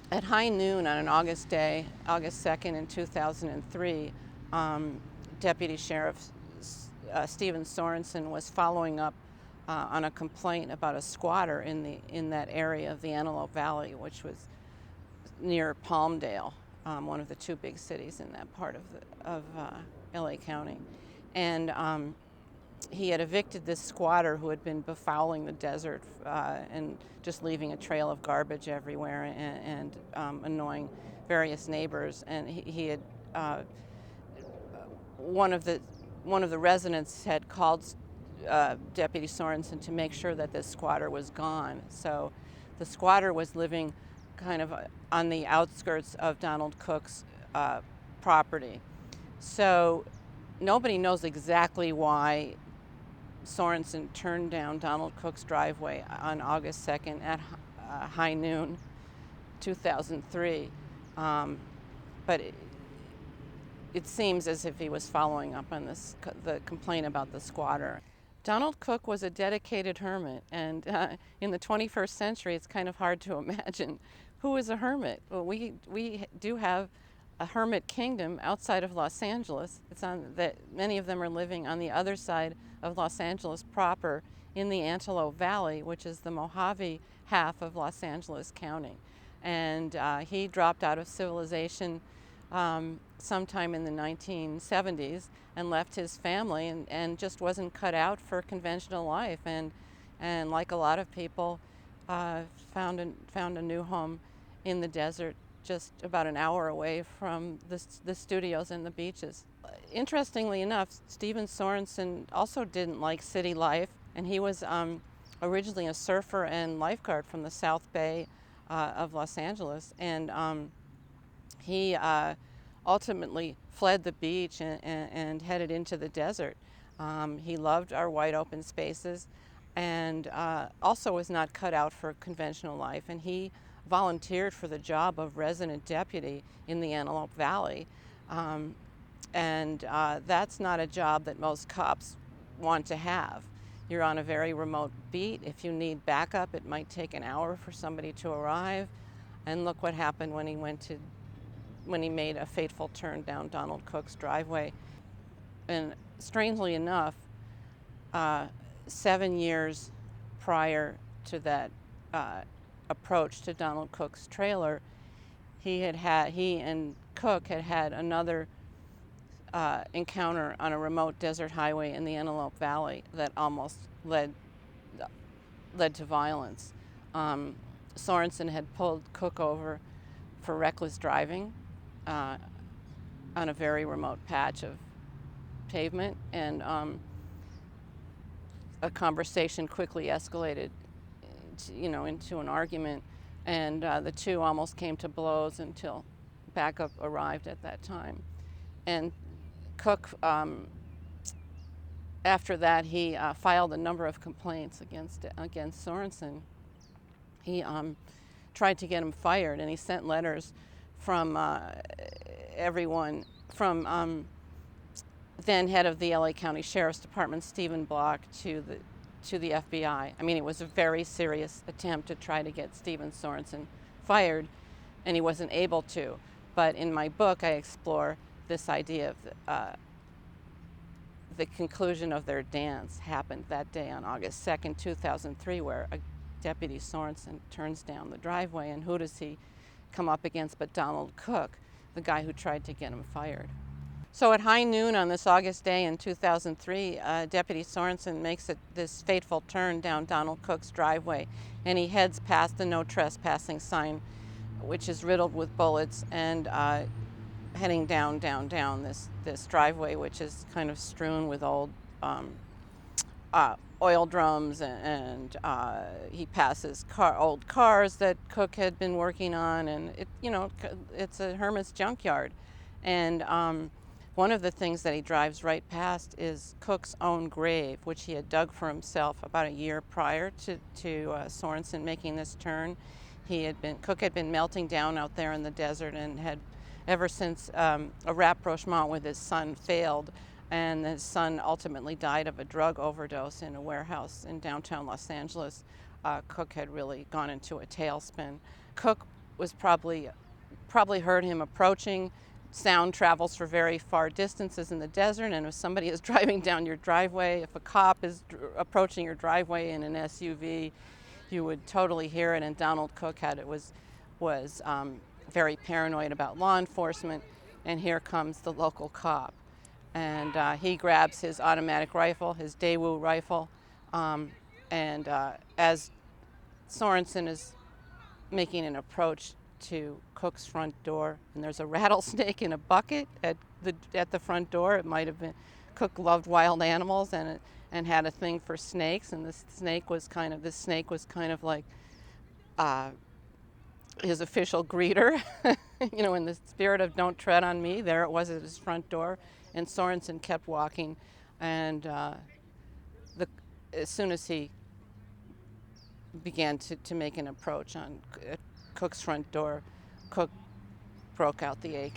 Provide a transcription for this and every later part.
At high noon on an August day, August 2nd in 2003, Deputy Sheriff Steven Sorenson was following up on a complaint about a squatter in that area of the Antelope Valley, which was near Palmdale, one of the two big cities in that part of LA County. And he had evicted this squatter who had been befouling the desert and just leaving a trail of garbage everywhere and annoying various neighbors. And he had one of the residents had called Deputy Sorenson to make sure that this squatter was gone. So the squatter was living kind of on the outskirts of Donald Kueck's property. So nobody knows exactly why Sorenson turned down Donald Kueck's driveway on August 2nd at high noon, 2003. But it seems as if he was following up on the complaint about the squatter. Donald Kueck was a dedicated hermit, and in the 21st century, it's kind of hard to imagine who is a hermit. Well, we do have a hermit kingdom outside of Los Angeles. It's on that many of them are living on the other side of Los Angeles proper in the Antelope Valley, which is the Mojave half of Los Angeles County. And he dropped out of civilization sometime in the 1970s and left his family and just wasn't cut out for conventional life. And like a lot of people, found a new home in the desert just about an hour away from the studios and the beaches. Interestingly enough, Steven Sorenson also didn't like city life, and he was originally a surfer and lifeguard from the South Bay of Los Angeles, and he ultimately fled the beach and headed into the desert. He loved our wide open spaces and also was not cut out for conventional life, and he volunteered for the job of resident deputy in the Antelope Valley. And that's not a job that most cops want to have. You're on a very remote beat. If you need backup, it might take an hour for somebody to arrive. And look what happened when he made a fateful turn down Donald Kueck's driveway. And strangely enough, 7 years prior to that approach to Donald Kueck's trailer, he and Kueck had another encounter on a remote desert highway in the Antelope Valley that almost led to violence. Sorenson had pulled Kueck over for reckless driving on a very remote patch of pavement, and a conversation quickly escalated into an argument, and the two almost came to blows until backup arrived at that time. And Kueck, after that, he filed a number of complaints against Sorenson. He tried to get him fired, and he sent letters from everyone, from then head of the LA County Sheriff's Department, Stephen Block, to the FBI. I mean, it was a very serious attempt to try to get Steven Sorenson fired, and he wasn't able to. But in my book, I explore this idea of the conclusion of their dance happened that day on August 2nd, 2003, where a Deputy Sorenson turns down the driveway, and who does he come up against but Donald Kueck, the guy who tried to get him fired. So at high noon on this August day in 2003, Deputy Sorenson makes this fateful turn down Donald Kueck's driveway, and he heads past the no trespassing sign, which is riddled with bullets, and heading down this driveway, which is kind of strewn with old oil drums, and he passes old cars that Kueck had been working on, and it's a hermit's junkyard. And one of the things that he drives right past is Kueck's own grave, which he had dug for himself about a year prior to Sorenson making this turn. Kueck had been melting down out there in the desert, and had ever since a rapprochement with his son failed, and his son ultimately died of a drug overdose in a warehouse in downtown Los Angeles. Kueck had really gone into a tailspin. Kueck was probably heard him approaching. Sound travels for very far distances in the desert, and if somebody is driving down your driveway, if a cop is approaching your driveway in an SUV, you would totally hear it. And Donald Kueck was very paranoid about law enforcement, and here comes the local cop. And he grabs his automatic rifle, his Daewoo rifle, and as Sorenson is making an approach to Cook's front door, and there's a rattlesnake in a bucket at the front door. It might have been Cook loved wild animals and had a thing for snakes, and this snake was kind of like his official greeter. In the spirit of "Don't tread on me," there it was at his front door, and Sorenson kept walking, and as soon as he began to make an approach on Cook's front door, Cook broke out the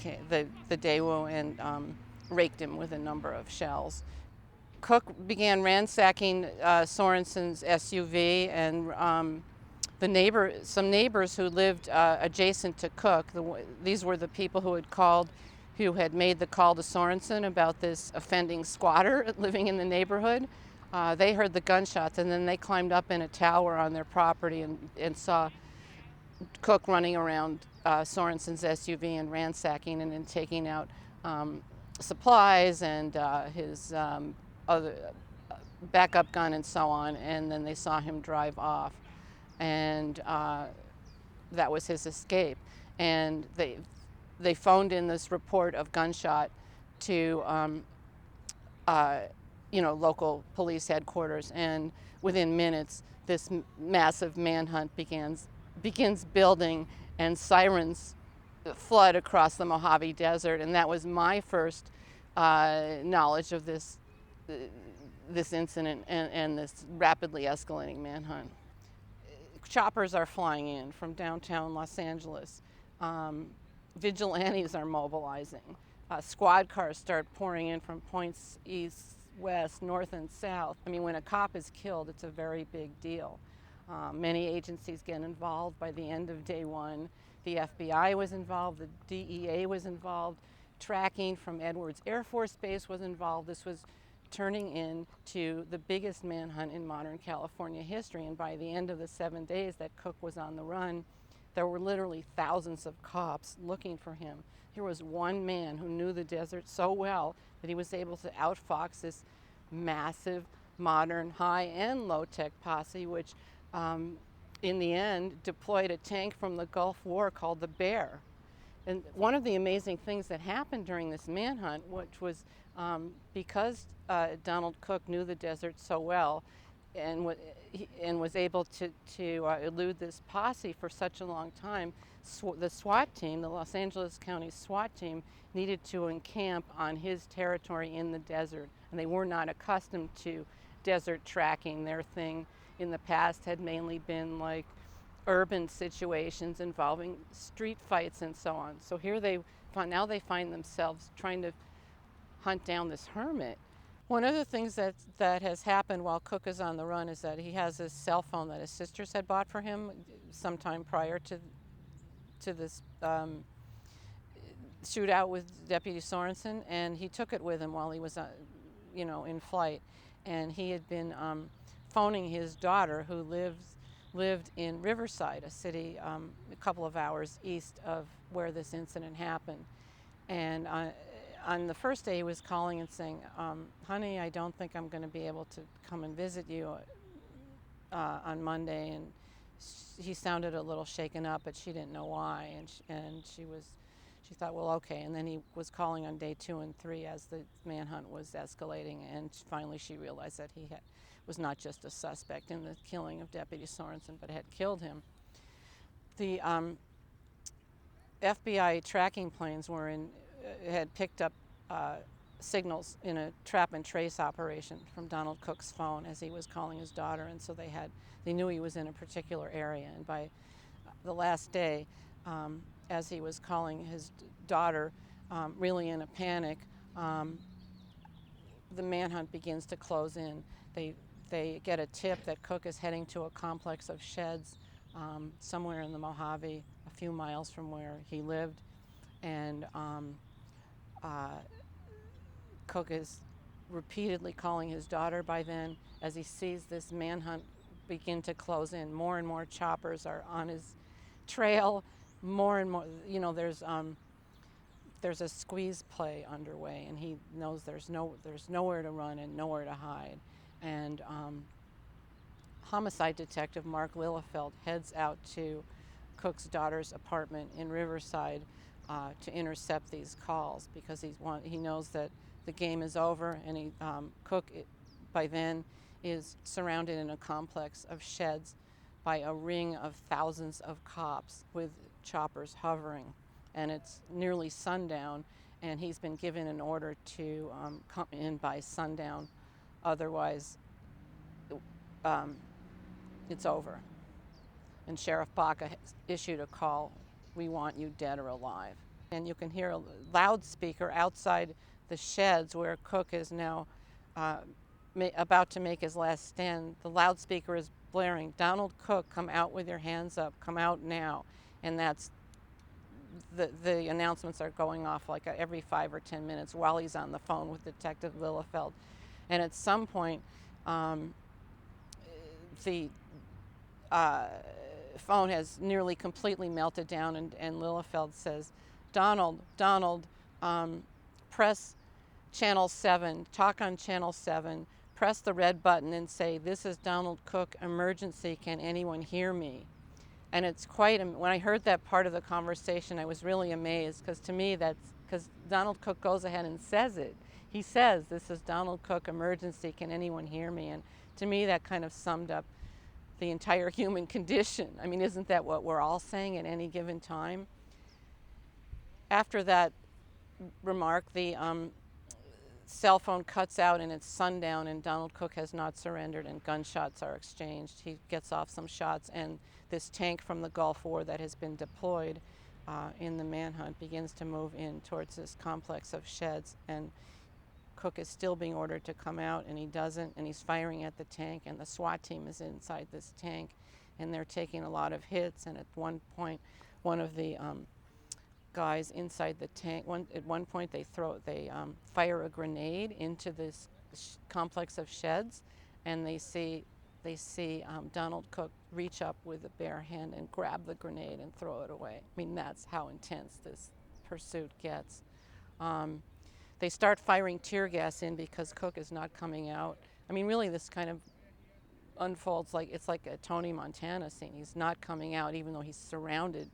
Daewoo, and raked him with a number of shells. Cook began ransacking Sorenson's SUV, and some neighbors who lived adjacent to Cook, these were the people who had made the call to Sorenson about this offending squatter living in the neighborhood. They heard the gunshots, and then they climbed up in a tower on their property and saw Cook running around Sorenson's SUV and ransacking and then taking out supplies and his other backup gun and so on, and then they saw him drive off, and that was his escape. And they phoned in this report of gunshot to local police headquarters, and within minutes this massive manhunt begins building, and sirens flood across the Mojave Desert. And that was my first knowledge of this incident and this rapidly escalating manhunt. Choppers are flying in from downtown Los Angeles. Vigilantes are mobilizing. Squad cars start pouring in from points east, west, north, and south. I mean, when a cop is killed, it's a very big deal. Many agencies get involved. By the end of day one, the FBI was involved, the DEA was involved, tracking from Edwards Air Force Base was involved. This was turning into the biggest manhunt in modern California history. And by the end of the 7 days that Cook was on the run, there were literally thousands of cops looking for him. Here was one man who knew the desert so well that he was able to outfox this massive, modern, high and low-tech posse, which in the end deployed a tank from the Gulf War called the Bear. And one of the amazing things that happened during this manhunt, which was because Donald Kueck knew the desert so well and was able to elude this posse for such a long time, the SWAT team, the Los Angeles County SWAT team, needed to encamp on his territory in the desert. And they were not accustomed to desert tracking. Their thing in the past had mainly been like urban situations involving street fights and so on. So here now they find themselves trying to hunt down this hermit. One of the things that has happened while Cook is on the run is that he has a cell phone that his sisters had bought for him sometime prior to this shootout with Deputy Sorenson, and he took it with him while he was in flight. And he had been phoning his daughter, who lived in Riverside, a city a couple of hours east of where this incident happened. And on the first day, he was calling and saying, honey, I don't think I'm going to be able to come and visit you on Monday. And he sounded a little shaken up, but she didn't know why. And she thought, well, okay. And then he was calling on day 2 and 3 as the manhunt was escalating. And finally she realized that he was not just a suspect in the killing of Deputy Sorenson, but had killed him. The FBI tracking planes had picked up signals in a trap and trace operation from Donald Kueck's phone as he was calling his daughter, and so they knew he was in a particular area. And by the last day, as he was calling his daughter, really in a panic, the manhunt begins to close in. They get a tip that Cook is heading to a complex of sheds somewhere in the Mojave, a few miles from where he lived, and Kueck is repeatedly calling his daughter by then as he sees this manhunt begin to close in. More and more choppers are on his trail. More and more, there's a squeeze play underway, and he knows there's nowhere to run and nowhere to hide. And homicide detective Mark Lillefeld heads out to Kueck's daughter's apartment in Riverside to intercept these calls, because he knows that the game is over, and Kueck by then is surrounded in a complex of sheds by a ring of thousands of cops with choppers hovering. And it's nearly sundown, and he's been given an order to come in by sundown, otherwise it's over. And Sheriff Baca has issued a call, "We want you dead or alive." And you can hear a loudspeaker outside the sheds where Kueck is now about to make his last stand. The loudspeaker is blaring, "Donald Kueck, come out with your hands up, come out now." And that's the announcements are going off like every 5 or 10 minutes while he's on the phone with Detective Lillefeld. And at some point, the phone has nearly completely melted down, and Lillefeld says, Donald, press channel 7, talk on channel 7, press the red button and say, "This is Donald Kueck, emergency, can anyone hear me?" And it's when I heard that part of the conversation, I was really amazed, because to me because Donald Kueck goes ahead and says it. He says, "This is Donald Kueck, emergency, can anyone hear me?" And to me that kind of summed up the entire human condition. I mean, isn't that what we're all saying at any given time? After that remark, the cell phone cuts out, and it's sundown, and Donald Kueck has not surrendered, and gunshots are exchanged. He gets off some shots, and this tank from the Gulf War that has been deployed in the manhunt begins to move in towards this complex of sheds, and Kueck is still being ordered to come out, and he doesn't, and he's firing at the tank, and the SWAT team is inside this tank, and they're taking a lot of hits. And at one point, one of the guys inside the tank, at one point they fire a grenade into this complex of sheds, and they see Donald Kueck reach up with a bare hand and grab the grenade and throw it away. I mean, that's how intense this pursuit gets. They start firing tear gas in because Kueck is not coming out. I mean, really, this kind of unfolds it's like a Tony Montana scene. He's not coming out, even though he's surrounded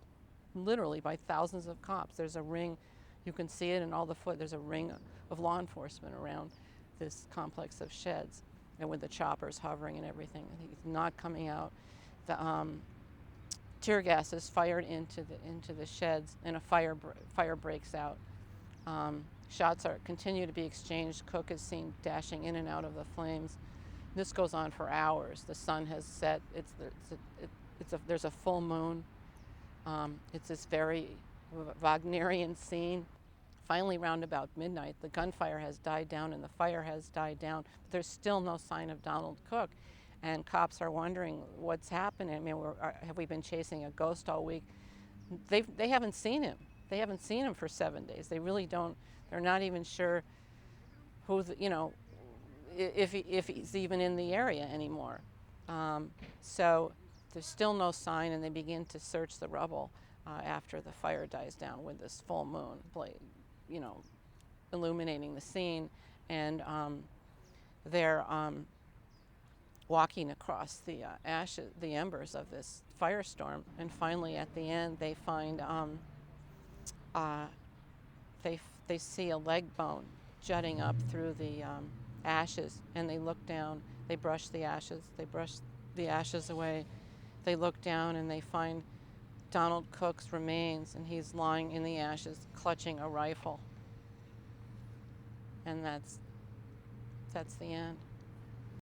literally by thousands of cops. There's a ring, you can see it in all the foot, there's a ring of law enforcement around this complex of sheds, and with the choppers hovering and everything. He's not coming out. The tear gas is fired into the sheds, and a fire breaks out. Shots continue to be exchanged. Kueck is seen dashing in and out of the flames. This goes on for hours. The sun has set. There's a full moon. It's this very Wagnerian scene. Finally, round about midnight, the gunfire has died down and the fire has died down, but there's still no sign of Donald Kueck. And cops are wondering what's happening. I mean, have we been chasing a ghost all week? They haven't seen him. They haven't seen him for 7 days. They really don't. They're not even sure if he's even in the area anymore. So there's still no sign, and they begin to search the rubble after the fire dies down with this full moon, illuminating the scene. And they're walking across the embers of this firestorm. And finally, at the end, they find they see a leg bone jutting up through the ashes, and they look down. They brush the ashes away. They look down, and they find Donald Kueck's remains, and he's lying in the ashes, clutching a rifle. And that's the end.